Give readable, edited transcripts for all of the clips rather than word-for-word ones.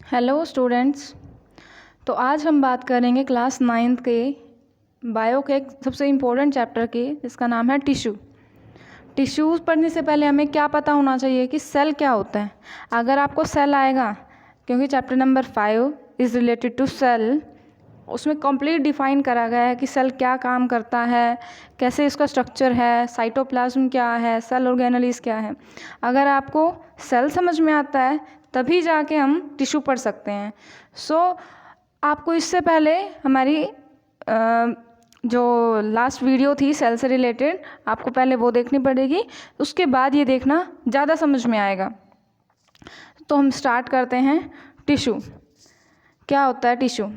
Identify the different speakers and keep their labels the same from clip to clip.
Speaker 1: Hello students. तो आज हम बात करेंगे क्लास 9th के बायो के एक सबसे इम्पोर्टेंट चैप्टर की, जिसका नाम है टिश्यू। टिश्यूज़ पढ़ने से पहले हमें क्या पता होना चाहिए कि सेल क्या होता है। अगर आपको सेल आएगा, क्योंकि chapter number 5 is related to cell, उसमें कंप्लीट डिफाइन करा गया है कि सेल क्या काम करता है, कैसे इसका स्ट्रक्चर है, साइटोप्लाज्म क्या है, सेल ऑर्गेनेलिस क्या है। अगर आपको सेल समझ में आता है तभी जाके हम टिश्यू पढ़ सकते हैं। आपको इससे पहले हमारी जो लास्ट वीडियो थी सेल से रिलेटेड, आपको पहले वो देखनी पड़ेगी, उसके बाद ये देखना ज़्यादा समझ में आएगा। तो हम स्टार्ट करते हैं। टिश्यू क्या होता है? टिश्यू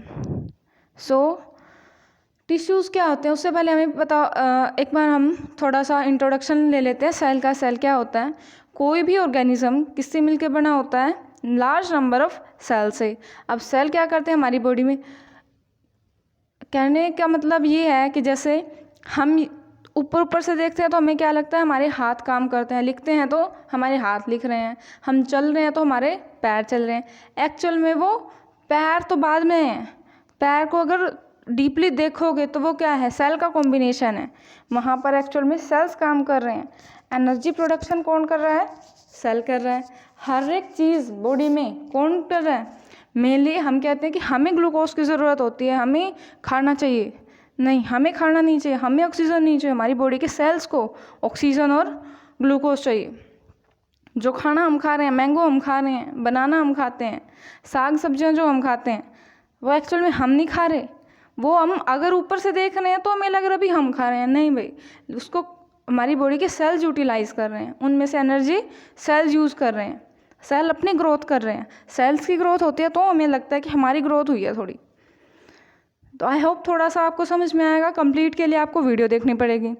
Speaker 1: टिश्यूज़ क्या होते हैं उससे पहले हमें एक बार हम थोड़ा सा इंट्रोडक्शन ले लेते हैं सेल का। सेल क्या होता है? कोई भी ऑर्गेनिज्म किससे मिलकर बना होता है? लार्ज नंबर ऑफ सेल से। अब सेल क्या करते हैं हमारी बॉडी में? कहने का मतलब ये है कि जैसे हम ऊपर से देखते हैं तो हमें क्या लगता है, हमारे हाथ काम करते हैं, लिखते हैं तो हमारे हाथ लिख रहे हैं, हम चल रहे हैं तो हमारे पैर चल रहे हैं। एक्चुअल में वो पैर तो बाद में है। पैर को अगर डीपली देखोगे तो वो क्या है? सेल का कॉम्बिनेशन है। वहाँ पर एक्चुअल में सेल्स काम कर रहे हैं। एनर्जी प्रोडक्शन कौन कर रहा है? सेल कर रहा है। हर एक चीज़ बॉडी में कौन कर रहा है? मेनली हम कहते हैं कि हमें ग्लूकोज की ज़रूरत होती है, हमें खाना चाहिए। नहीं, हमें खाना नहीं चाहिए, हमें ऑक्सीजन नहीं चाहिए। हमारी बॉडी के सेल्स को ऑक्सीजन और ग्लूकोज चाहिए। जो खाना हम खा रहे हैं, मैंगो हम खा रहे हैं, बनाना हम खाते हैं, साग सब्जियां जो हम खाते हैं, वो एक्चुअल में हम नहीं खा रहे। वो हम अगर ऊपर से देख रहे हैं तो हमें लग रहा है भी हम खा रहे हैं। नहीं भाई, उसको हमारी बॉडी के सेल्स यूटिलाइज कर रहे हैं, उनमें से एनर्जी सेल्स यूज़ कर रहे हैं। सेल अपनी ग्रोथ कर रहे हैं। सेल्स की ग्रोथ होती है तो हमें लगता है कि हमारी ग्रोथ हुई है थोड़ी। तो आई होप थोड़ा सा आपको समझ में आएगा। कंप्लीट के लिए आपको वीडियो देखनी पड़ेगी।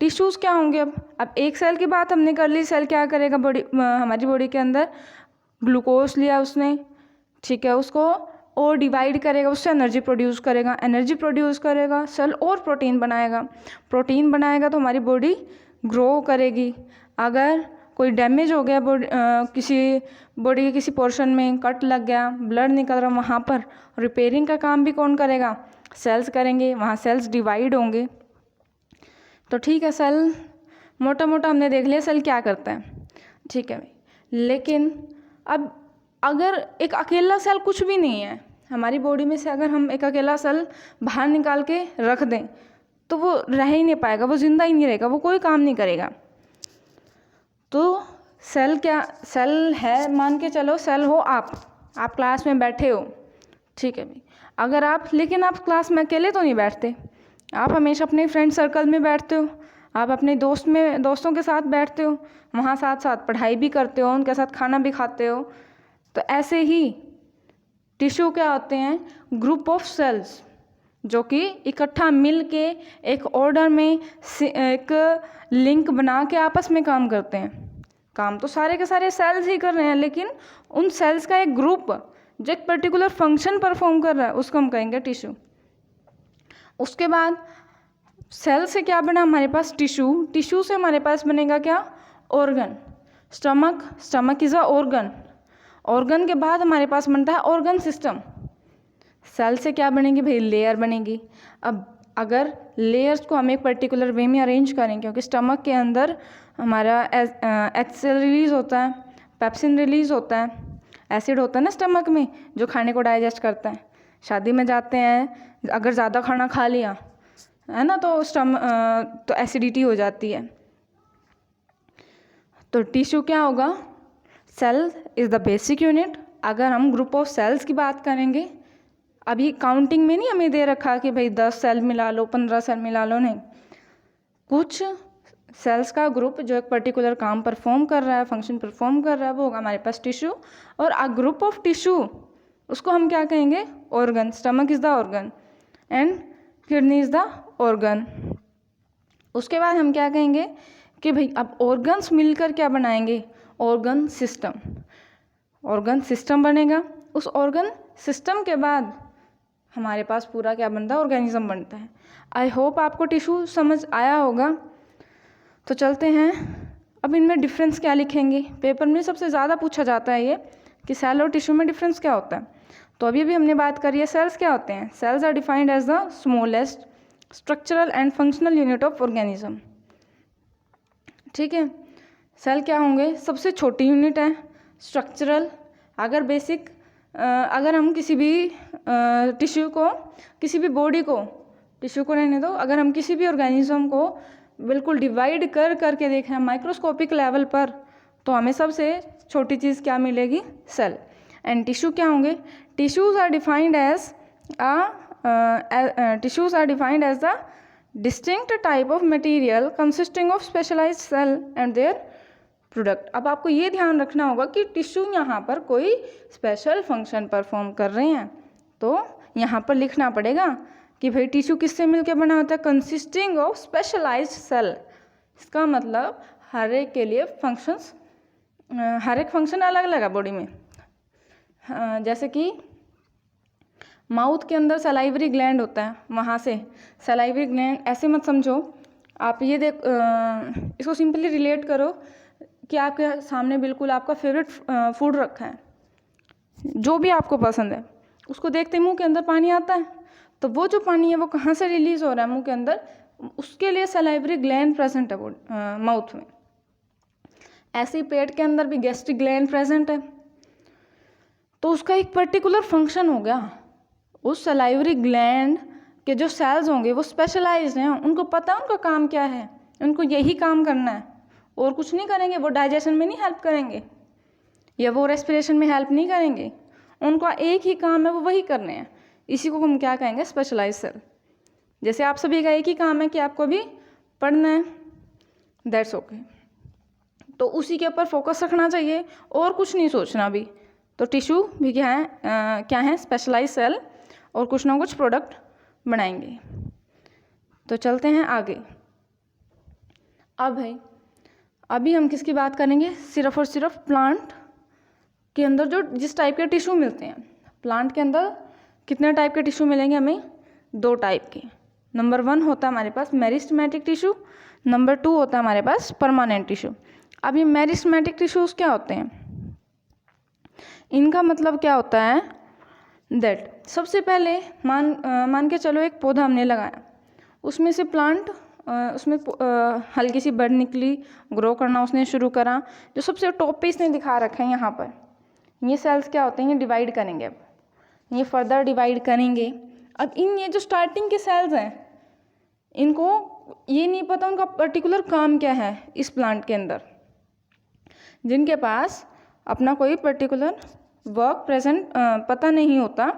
Speaker 1: टिश्यूज़ क्या होंगे? अब एक सेल की बात हमने कर ली। सेल क्या करेगा? हमारी बॉडी के अंदर ग्लूकोज लिया उसने, ठीक है, उसको और डिवाइड करेगा, उससे एनर्जी प्रोड्यूस करेगा। एनर्जी प्रोड्यूस करेगा, सेल और प्रोटीन बनाएगा। प्रोटीन बनाएगा तो हमारी बॉडी ग्रो करेगी। अगर कोई डैमेज हो गया किसी बॉडी के किसी पोर्शन में, कट लग गया, ब्लड निकल रहा, वहाँ पर रिपेयरिंग का काम भी कौन करेगा? सेल्स करेंगे। वहाँ सेल्स डिवाइड होंगे। तो ठीक है, सेल मोटा मोटा हमने देख लिया सेल क्या करता है, ठीक है भाई। लेकिन अब अगर एक अकेला सेल कुछ भी नहीं है हमारी बॉडी में से, अगर हम एक अकेला सेल बाहर निकाल के रख दें तो वो रह ही नहीं पाएगा, वो जिंदा ही नहीं रहेगा, वो कोई काम नहीं करेगा। तो सेल क्या? सेल है, मान के चलो सेल हो आप क्लास में बैठे हो, ठीक है भाई। अगर लेकिन आप क्लास में अकेले तो नहीं बैठते, आप हमेशा अपने फ्रेंड सर्कल में बैठते हो, आप अपने दोस्तों के साथ बैठते हो, वहाँ साथ साथ पढ़ाई भी करते हो, उनके साथ खाना भी खाते हो। तो ऐसे ही टिश्यू क्या होते हैं? ग्रुप ऑफ सेल्स जो कि इकट्ठा मिल के एक ऑर्डर में एक लिंक बना के आपस में काम करते हैं। काम तो सारे के सारे सेल्स ही कर रहे हैं, लेकिन उन सेल्स का एक ग्रुप जो एक पर्टिकुलर फंक्शन परफॉर्म कर रहा है, उसको हम कहेंगे टिश्यू। उसके बाद सेल से क्या बना हमारे पास? टिश्यू। टिश्यू से हमारे पास बनेगा क्या? Organ. Stomach is a organ. Organ के बाद हमारे पास बनता है ऑर्गन सिस्टम। सेल से क्या बनेगी भाई? लेयर बनेगी। अब अगर लेयर्स को हम एक पर्टिकुलर वे में अरेंज करें, क्योंकि स्टमक के अंदर हमारा HCl रिलीज होता है, पेप्सिन रिलीज होता है, एसिड होता है ना स्टमक में जो खाने को डाइजेस्ट करता है। शादी में जाते हैं, अगर ज़्यादा खाना खा लिया है ना तो एसिडिटी हो जाती है। तो टिश्यू क्या होगा? Cell is the basic unit. अगर हम ग्रुप ऑफ सेल्स की बात करेंगे, अभी काउंटिंग में नहीं हमें दे रखा कि भाई 10 सेल मिला लो, 15 सेल मिला लो, नहीं। कुछ सेल्स का ग्रुप जो एक पर्टिकुलर काम परफॉर्म कर रहा है, फंक्शन परफॉर्म कर रहा है, वो होगा हमारे पास टिश्यू। और अ ग्रुप ऑफ टिश्यू, उसको हम क्या कहेंगे? Organ. Stomach is the organ and kidney is the organ. उसके बाद हम क्या कहेंगे कि भाई अब ऑर्गन्स मिलकर क्या बनाएंगे? Organ system. ऑर्गन सिस्टम बनेगा। उस ऑर्गन सिस्टम के बाद हमारे पास पूरा क्या बनता है? ऑर्गेनिज्म बनता है। आई होप आपको टिश्यू समझ आया होगा। तो चलते हैं, अब इनमें डिफरेंस क्या लिखेंगे? पेपर में सबसे ज़्यादा पूछा जाता है ये कि सेल और टिश्यू में डिफरेंस क्या होता है। तो अभी भी हमने बात करी है सेल्स क्या होते हैं। Cells are defined as the smallest structural and functional unit of organism. ठीक है, सेल क्या होंगे, सबसे छोटी यूनिट है, स्ट्रक्चरल। अगर बेसिक अगर हम किसी भी टिश्यू को, किसी भी बॉडी को, टिश्यू को रहने दो, अगर हम किसी भी ऑर्गेनिज्म को बिल्कुल डिवाइड कर करके देखें माइक्रोस्कोपिक लेवल पर, तो हमें सबसे छोटी चीज़ क्या मिलेगी, सेल। एंड टिश्यू क्या होंगे, tissues are defined as the distinct type of material consisting of specialised cell and their product. अब आपको ये ध्यान रखना होगा कि टिश्यू यहाँ पर कोई स्पेशल फंक्शन परफॉर्म कर रहे हैं, तो यहाँ पर लिखना पड़ेगा कि भाई टिश्यू किससे मिलकर बना होता है, कंसिस्टिंग ऑफ स्पेशलाइज्ड सेल। इसका मतलब हर एक के लिए फंक्शंस, हर एक फंक्शन अलग अलग है बॉडी में। जैसे कि माउथ के अंदर सलाइवरी ग्लैंड होता है, वहाँ से सलाइवरी ग्लैंड, ऐसे मत समझो आप, ये इसको सिंपली रिलेट करो कि आपके सामने बिल्कुल आपका फेवरेट फूड रखा है, जो भी आपको पसंद है, उसको देखते मुंह के अंदर पानी आता है, तो वो जो पानी है वो कहाँ से रिलीज हो रहा है मुंह के अंदर, उसके लिए सलाइवरी ग्लैंड प्रेजेंट है माउथ में। ऐसे ही पेट के अंदर भी गैस्ट्रिक ग्लैंड प्रेजेंट है, तो उसका एक पर्टिकुलर फंक्शन हो गया। उस सलाइवरी ग्लैंड के जो सेल्स होंगे वो स्पेशलाइज्ड हैं, उनको पता है उनका काम क्या है, उनको यही काम करना है और कुछ नहीं करेंगे। वो डाइजेशन में नहीं हेल्प करेंगे या वो रेस्पिरेशन में हेल्प नहीं करेंगे, उनका एक ही काम है, वो वही करने हैं। इसी को हम क्या कहेंगे, स्पेशलाइज्ड सेल। जैसे आप सभी का एक ही काम है कि आपको भी पढ़ना है, दैट्स ओके, तो उसी के ऊपर फोकस रखना चाहिए और कुछ नहीं सोचना भी। तो टिश्यू भी क्या है, स्पेशलाइज्ड सेल, और कुछ ना कुछ प्रोडक्ट बनाएंगे। तो चलते हैं आगे। अब भाई अभी हम किसकी बात करेंगे, सिर्फ और सिर्फ प्लांट के अंदर जो जिस टाइप के टिश्यू मिलते हैं। प्लांट के अंदर कितने टाइप के टिश्यू मिलेंगे हमें, 2 टाइप के। नंबर 1 होता है हमारे पास मेरिस्टेमेटिक टिश्यू, नंबर 2 होता है हमारे पास परमानेंट टिश्यू। अब ये मेरिस्टेमेटिक टिश्यूज क्या होते हैं, इनका मतलब क्या होता है दैट सबसे पहले मान के चलो एक पौधा हमने लगाया, उसमें से प्लांट उसमें हल्की सी बड़ निकली, ग्रो करना उसने शुरू करा। जो सबसे टॉप पे इसने दिखा रखा है यहाँ पर, ये सेल्स क्या होते हैं, ये डिवाइड करेंगे, अब ये फर्दर डिवाइड करेंगे। अब ये जो स्टार्टिंग के सेल्स हैं, इनको ये नहीं पता उनका पर्टिकुलर काम क्या है इस प्लांट के अंदर, जिनके पास अपना कोई पर्टिकुलर वर्क प्रेजेंट पता नहीं होता,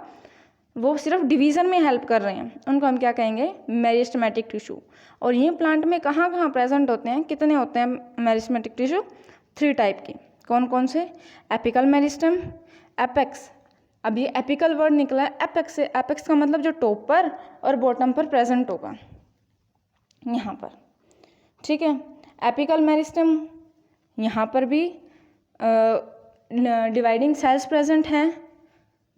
Speaker 1: वो सिर्फ डिवीज़न में हेल्प कर रहे हैं, उनको हम क्या कहेंगे, मेरिस्टेमेटिक टिश्यू। और ये प्लांट में कहाँ कहाँ प्रेजेंट होते हैं, कितने होते हैं मेरिस्टेमेटिक टिश्यू, 3 टाइप के। कौन कौन से, एपिकल मेरिस्टेम, एपेक्स। अब ये एपिकल वर्ड निकला है एपेक्स से, एपेक्स का मतलब जो टॉप पर और बॉटम पर प्रेजेंट होगा यहाँ पर, ठीक है। एपिकल मेरिस्टेम, यहाँ पर भी डिवाइडिंग सेल्स प्रेजेंट हैं,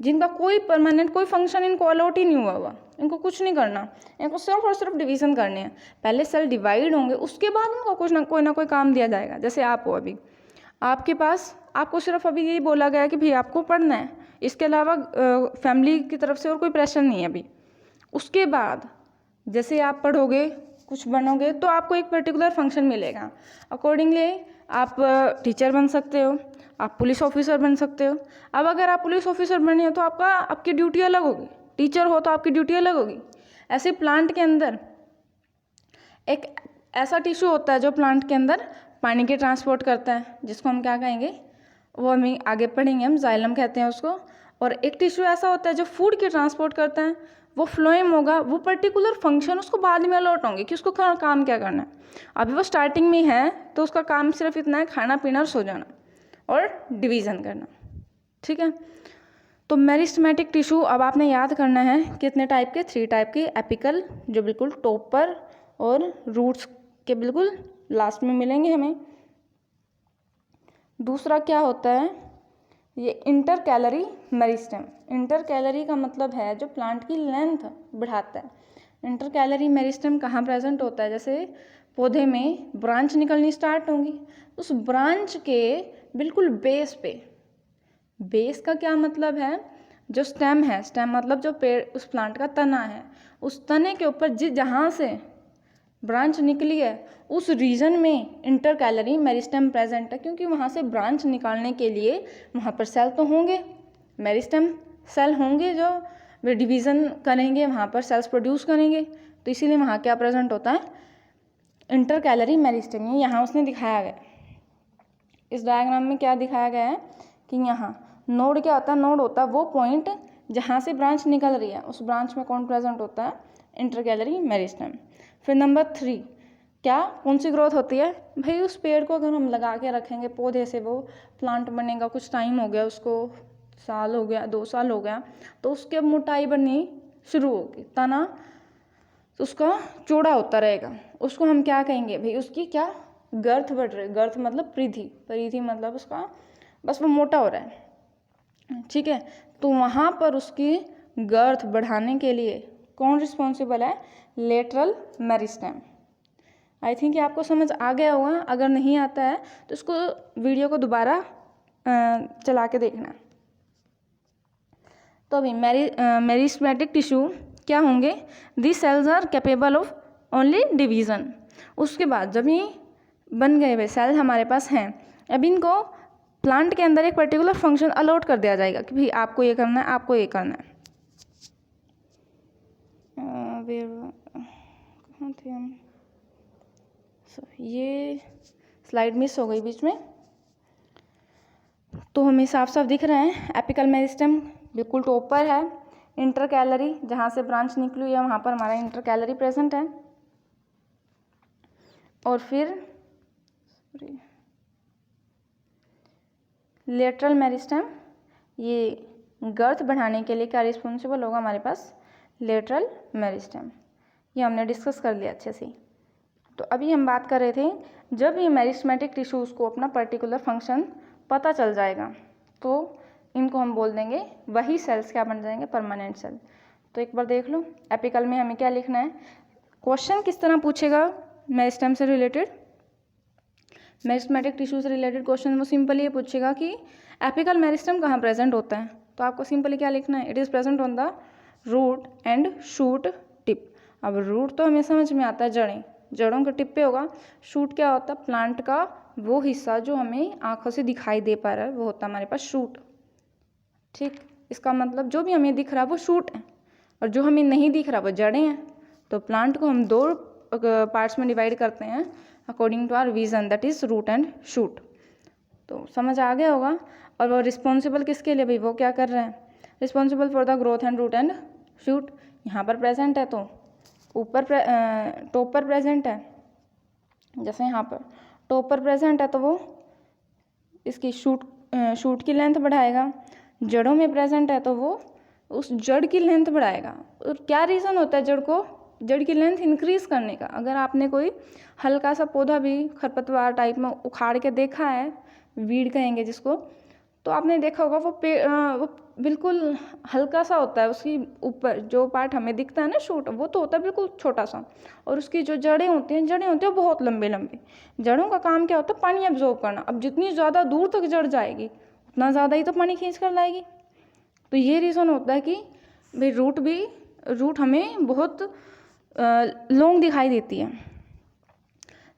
Speaker 1: जिनका कोई परमानेंट कोई फंक्शन इनको अलॉट ही नहीं हुआ, इनको कुछ नहीं करना, इनको सिर्फ और सिर्फ डिवीज़न करने हैं। पहले सेल डिवाइड होंगे, उसके बाद इनको कुछ ना कोई काम दिया जाएगा। जैसे आप हो, अभी आपके पास, आपको सिर्फ अभी यही बोला गया कि भाई आपको पढ़ना है, इसके अलावा फैमिली की तरफ से और कोई प्रेशर नहीं है अभी। उसके बाद जैसे आप पढ़ोगे, कुछ बनोगे, तो आपको एक पर्टिकुलर फंक्शन मिलेगा, अकॉर्डिंगली आप टीचर बन सकते हो, आप पुलिस ऑफिसर बन सकते हो। अब अगर आप पुलिस ऑफिसर बने हो तो आपकी ड्यूटी अलग होगी, टीचर हो तो आपकी ड्यूटी अलग होगी। ऐसे प्लांट के अंदर एक ऐसा टिश्यू होता है जो प्लांट के अंदर पानी के ट्रांसपोर्ट करता है, जिसको हम क्या कहेंगे, वो हम आगे पढ़ेंगे, हम जाइलम कहते हैं उसको। और एक टिश्यू ऐसा होता है जो फूड के ट्रांसपोर्ट करता है, वो फ्लोएम होगा। वो पर्टिकुलर फंक्शन उसको बाद में अलॉट होंगे कि उसको काम क्या करना है। अभी वो स्टार्टिंग में है तो उसका काम सिर्फ इतना है, खाना पीना और सो जाना और डिवीज़न करना, ठीक है। तो मेरिस्टेमेटिक टिश्यू अब आपने याद करना है कितने टाइप के, 3 टाइप के। एपिकल जो बिल्कुल टॉप पर और रूट्स के बिल्कुल लास्ट में मिलेंगे हमें। दूसरा क्या होता है, ये इंटरकैलरी मेरिस्टेम। इंटरकैलरी का मतलब है जो प्लांट की लेंथ बढ़ाता है। इंटरकैलरी मेरिस्टेम कहाँ प्रेजेंट होता है, जैसे पौधे में ब्रांच निकलनी स्टार्ट होंगी, उस ब्रांच के बिल्कुल बेस पे बेस का क्या मतलब है, जो स्टेम है, स्टेम मतलब जो पेड़ उस प्लांट का तना है, उस तने के ऊपर जहाँ से ब्रांच निकली है उस रीजन में इंटरकैलरी मेरिस्टेम प्रेजेंट है, क्योंकि वहाँ से ब्रांच निकालने के लिए वहाँ पर सेल तो होंगे, मेरिस्टेम सेल होंगे जो वे डिवीज़न करेंगे, वहाँ पर सेल्स प्रोड्यूस करेंगे, तो इसीलिए वहाँ क्या प्रेजेंट होता है, इंटरकैलरी मेरिस्टेम। ये यहाँ उसने दिखाया गया, इस डायग्राम में क्या दिखाया गया है कि यहाँ नोड क्या होता है, नोड होता है वो पॉइंट जहाँ से ब्रांच निकल रही है, उस ब्रांच में कौन प्रेजेंट होता है, इंटरकैलरी मेरिस्टेम। फिर नंबर 3, क्या कौन सी ग्रोथ होती है, भाई उस पेड़ को अगर हम लगा के रखेंगे पौधे से, वो प्लांट बनेगा, कुछ टाइम हो गया उसको, साल हो गया, 2 साल हो गया, तो उसके मोटाई बढ़नी शुरू होगी, तना उसका चौड़ा होता रहेगा, उसको हम क्या कहेंगे भाई, उसकी क्या गर्थ बढ़ रही है, गर्थ मतलब परिधि, परिधि मतलब उसका बस वो मोटा हो रहा है, ठीक है। तो वहाँ पर उसकी गर्थ बढ़ाने के लिए कौन रिस्पॉन्सिबल है, लेटरल मेरिस्टेम। आई थिंक ये आपको समझ आ गया होगा, अगर नहीं आता है तो इसको वीडियो को दोबारा चला के देखना। तो अभी मेरिस्टेमेटिक टिश्यू क्या होंगे, this cells are capable of only division. उसके बाद जब ये बन गए हुए सेल हमारे पास हैं, अब इनको प्लांट के अंदर एक पर्टिकुलर फंक्शन अलॉट कर दिया जाएगा कि भाई आपको ये करना है, आपको ये करना है। कहाँ थे हम, ये स्लाइड मिस हो गई बीच में, तो हमें साफ साफ दिख रहे हैं, एपिकल मेरिस्टेम बिल्कुल टॉप पर है, इंटरकैलरी जहाँ से ब्रांच निकली हुई है वहाँ पर हमारा इंटरकैलरी प्रेजेंट है, और फिर लेटरल मेरिस्टेम, ये गर्थ बढ़ाने के लिए क्या रिस्पॉन्सिबल होगा हमारे पास, लेटरल मेरिस्टेम। ये हमने डिस्कस कर लिया अच्छे से। तो अभी हम बात कर रहे थे, जब ये मेरिस्टेमेटिक टिश्यूज़ को अपना पर्टिकुलर फंक्शन पता चल जाएगा तो इनको हम बोल देंगे, वही सेल्स क्या बन जाएंगे, परमानेंट सेल। तो एक बार देख लो, एपिकल में हमें क्या लिखना है, क्वेश्चन किस तरह पूछेगा मेरिस्टेम से रिलेटेड, मेरिस्टेमेटिक टिश्यू से रिलेटेड क्वेश्चन वो सिंपली ये पूछेगा कि एपिकल मेरिस्टेम कहाँ प्रेजेंट होता है, तो आपको सिंपली क्या लिखना है, it is present on the root and shoot tip. अब रूट तो हमें समझ में आता है, जड़ें, जड़ों के टिप पे होगा, शूट क्या होता है, प्लांट का वो हिस्सा जो हमें आँखों से दिखाई दे पा रहा है वो होता है हमारे पास शूट, ठीक। इसका मतलब जो भी हमें दिख रहा है वो शूट है, और जो हमें नहीं दिख रहा वो जड़ें हैं। तो प्लांट को हम 2 पार्ट्स में डिवाइड करते हैं according to our vision, that is root and shoot. तो समझ आ गया होगा। और वो रिस्पॉन्सिबल किसके लिए भाई, वो क्या कर रहे हैं, responsible for the growth and root and shoot. यहाँ पर प्रेजेंट है तो ऊपर टॉप पर प्रेजेंट है, जैसे यहाँ पर टॉप पर प्रेजेंट है तो वो इसकी शूट की लेंथ बढ़ाएगा, जड़ों में प्रेजेंट है तो वो उस जड़ की लेंथ बढ़ाएगा। और क्या रीज़न होता है जड़ की लेंथ इंक्रीज़ करने का, अगर आपने कोई हल्का सा पौधा भी खरपतवार टाइप में उखाड़ के देखा है, वीड कहेंगे जिसको, तो आपने देखा होगा वो बिल्कुल हल्का सा होता है, उसकी ऊपर जो पार्ट हमें दिखता है ना शूट, वो तो होता है बिल्कुल छोटा सा, और उसकी जो जड़ें होती हैं बहुत लंबे लंबे। जड़ों का काम क्या होता है, पानी एब्जॉर्ब करना। अब जितनी ज़्यादा दूर तक जड़ जाएगी उतना ज़्यादा ही तो पानी खींच कर लाएगी। तो ये रीज़न होता है कि भाई रूट हमें बहुत लॉन्ग दिखाई देती है।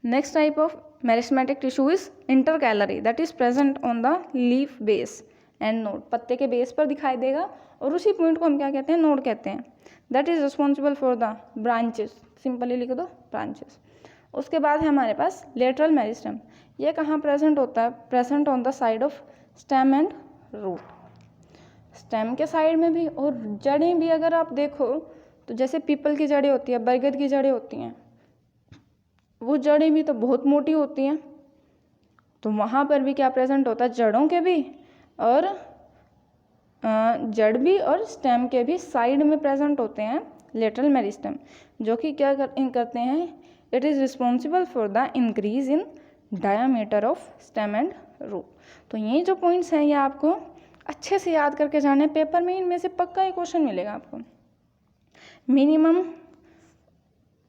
Speaker 1: Next type of meristematic tissue is intercalary, that is present on the leaf base and node, पत्ते के बेस पर दिखाई देगा और उसी पॉइंट को हम क्या कहते हैं, नोड कहते हैं। That is responsible for the branches, simply लिख दो ब्रांचेस। उसके बाद है हमारे पास लेटरल मेरिस्टेम, ये कहाँ प्रेजेंट होता है, present on the side of stem and root, stem के साइड में भी, और जड़ें भी अगर आप देखो तो जैसे पीपल की जड़ें होती है, बरगद की जड़ें होती हैं, वो जड़ें भी तो बहुत मोटी होती हैं, तो वहाँ पर भी क्या प्रेजेंट होता है, जड़ों के भी और जड़ भी और स्टेम के भी साइड में प्रेजेंट होते हैं लेटरल मेरिस्टेम, जो कि क्या करते हैं, it is responsible for the increase in diameter of stem and root. तो ये जो पॉइंट्स हैं ये आपको अच्छे से याद करके जाने, पेपर में इनमें से पक्का ही क्वेश्चन मिलेगा आपको, मिनिमम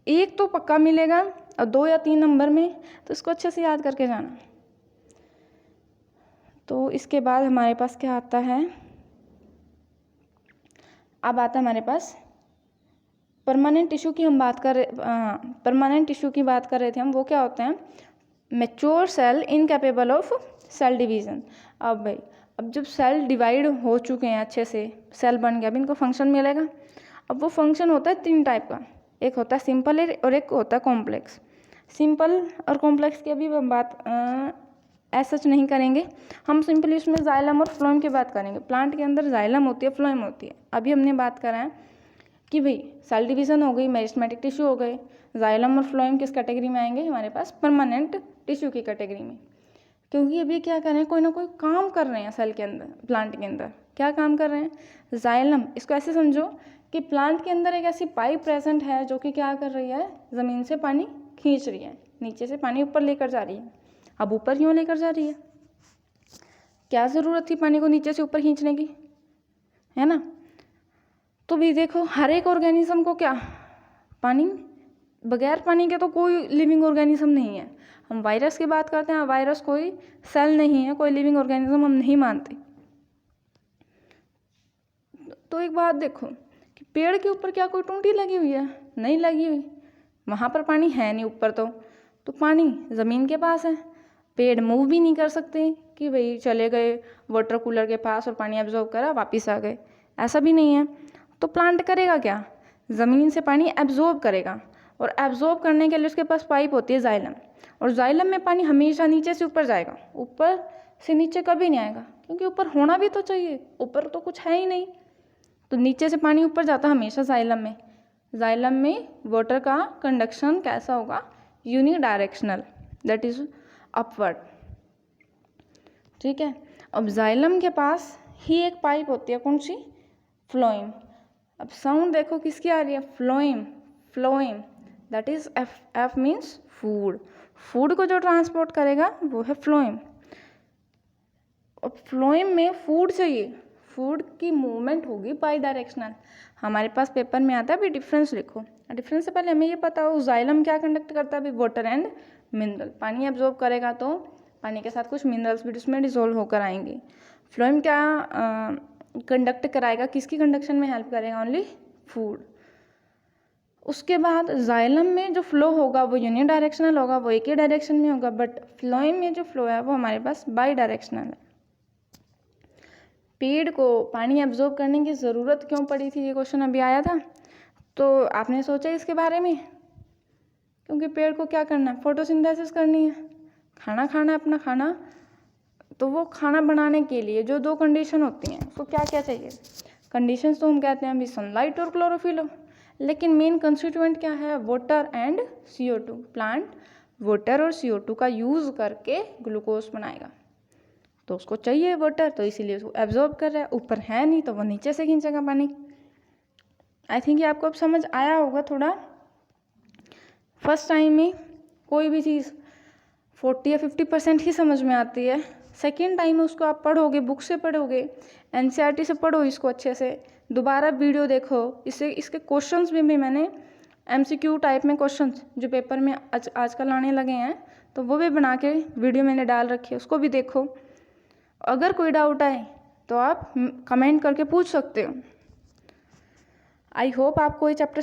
Speaker 1: 1 तो पक्का मिलेगा और 2 या 3 नंबर में, तो इसको अच्छे से याद करके जाना। तो इसके बाद हमारे पास क्या आता है, अब आता है हमारे पास परमानेंट टिश्यू की हम बात कर रहे, परमानेंट टिश्यू की बात कर रहे थे हम। वो क्या होते हैं, mature cell incapable of cell division. अब भाई, अब जब सेल डिवाइड हो चुके हैं अच्छे से, सेल बन गया, अब इनको फंक्शन मिलेगा। अब वो फंक्शन होता है 3 टाइप का, एक होता है सिंपल और एक होता है कॉम्प्लेक्स। सिंपल और कॉम्प्लेक्स की अभी हम बात ऐसा नहीं करेंगे, हम सिंपली उसमें जाइलम और फ्लोएम की बात करेंगे। प्लांट के अंदर जाइलम होती है, फ्लोएम होती है। अभी हमने बात करा है कि भाई सेल डिवीज़न हो गई, मेरिस्टेमेटिक टिश्यू हो गए, जाइलम और फ्लोएम किस कैटेगरी में आएंगे, हमारे पास परमानेंट टिश्यू की कैटेगरी में। क्योंकि अभी क्या कर रहे हैं, कोई ना कोई काम कर रहे हैं सेल के अंदर, प्लांट के अंदर। क्या काम कर रहे हैं, जाइलम, इसको ऐसे समझो कि प्लांट के अंदर एक ऐसी पाइप प्रेजेंट है जो कि क्या कर रही है, ज़मीन से पानी खींच रही है, नीचे से पानी ऊपर लेकर जा रही है। अब ऊपर क्यों लेकर जा रही है, क्या ज़रूरत थी पानी को नीचे से ऊपर खींचने की, है ना। तो भी देखो, हर एक ऑर्गेनिज्म को क्या, पानी, बगैर पानी के तो कोई लिविंग ऑर्गेनिज्म नहीं है। हम वायरस की बात करते हैं, वायरस कोई सेल नहीं है, कोई लिविंग ऑर्गेनिज्म हम नहीं मानते। तो एक बात देखो कि पेड़ के ऊपर क्या कोई टूंटी लगी हुई है, नहीं लगी हुई, वहाँ पर पानी है नहीं ऊपर। तो पानी ज़मीन के पास है, पेड़ मूव भी नहीं कर सकते कि भाई चले गए वाटर कूलर के पास और पानी एब्जॉर्ब करा वापस आ गए, ऐसा भी नहीं है। तो प्लांट करेगा क्या, ज़मीन से पानी एब्जॉर्ब करेगा, और एब्जॉर्ब करने के लिए उसके पास पाइप होती है जाइलम, और जाइलम में पानी हमेशा नीचे से ऊपर जाएगा, ऊपर से नीचे कभी नहीं आएगा, क्योंकि ऊपर होना भी तो चाहिए, ऊपर तो कुछ है ही नहीं। तो नीचे से पानी ऊपर जाता हमेशा जाइलम में। जाइलम में वाटर का कंडक्शन कैसा होगा, यूनिडायरेक्शनल, दैट इज अपवर्ड, ठीक है। अब जाइलम के पास ही एक पाइप होती है, कौन सी, फ्लोएम। अब साउंड देखो किसकी आ रही है, phloem, phloem, that is F, F means food, food को जो ट्रांसपोर्ट करेगा वो है फ्लोएम। अब फ्लोएम में फूड चाहिए, फूड की मूवमेंट होगी बाई डायरेक्शनल। हमारे पास पेपर में आता है, अभी डिफरेंस लिखो। डिफरेंस से पहले हमें ये पता हो जाइलम क्या कंडक्ट करता है, अभी वाटर एंड मिनरल, पानी एब्जॉर्ब करेगा तो पानी के साथ कुछ मिनरल्स भी उसमें डिसॉल्व होकर आएंगे। फ्लोएम क्या कंडक्ट कराएगा, किसकी कंडक्शन में हेल्प करेगा, ओनली फूड। उसके बाद जाइलम में जो फ्लो होगा वो यूनिडायरेक्शनल होगा, वो एक ही डायरेक्शन में होगा, बट फ्लोएम में जो फ्लो है वो हमारे पास बाई डायरेक्शनल है। पेड़ को पानी एब्जॉर्ब करने की ज़रूरत क्यों पड़ी थी, ये क्वेश्चन अभी आया था, तो आपने सोचा इसके बारे में, क्योंकि पेड़ को क्या करना है, फोटोसिंथेसिस करनी है, खाना खाना है अपना खाना। तो वो खाना बनाने के लिए जो 2 कंडीशन होती हैं, उसको क्या क्या चाहिए, कंडीशंस तो हम कहते हैं अभी सनलाइट और क्लोरोफिल हो, लेकिन मेन कंस्टिट्यूएंट क्या है, water and CO2। Plant water और CO2 का यूज़ करके ग्लूकोज बनाएगा, तो उसको चाहिए वाटर, तो इसीलिए उसको एब्जॉर्ब कर रहा है, ऊपर है नहीं तो वो नीचे से खींचेगा पानी। आई थिंक ये आपको अब समझ आया होगा थोड़ा। फर्स्ट टाइम में कोई भी चीज़ 40 या 50% ही समझ में आती है, सेकेंड टाइम में उसको आप पढ़ोगे, बुक से पढ़ोगे, NCERT से पढ़ो इसको अच्छे से, दोबारा वीडियो देखो, इसके क्वेश्चंस भी मैंने MCQ टाइप में क्वेश्चंस जो पेपर में आजकल आने लगे हैं, तो वो भी बना के वीडियो मैंने डाल रखी है, उसको भी देखो। अगर कोई डाउट आए तो आप कमेंट करके पूछ सकते हो। आई होप आपको ये चैप्टर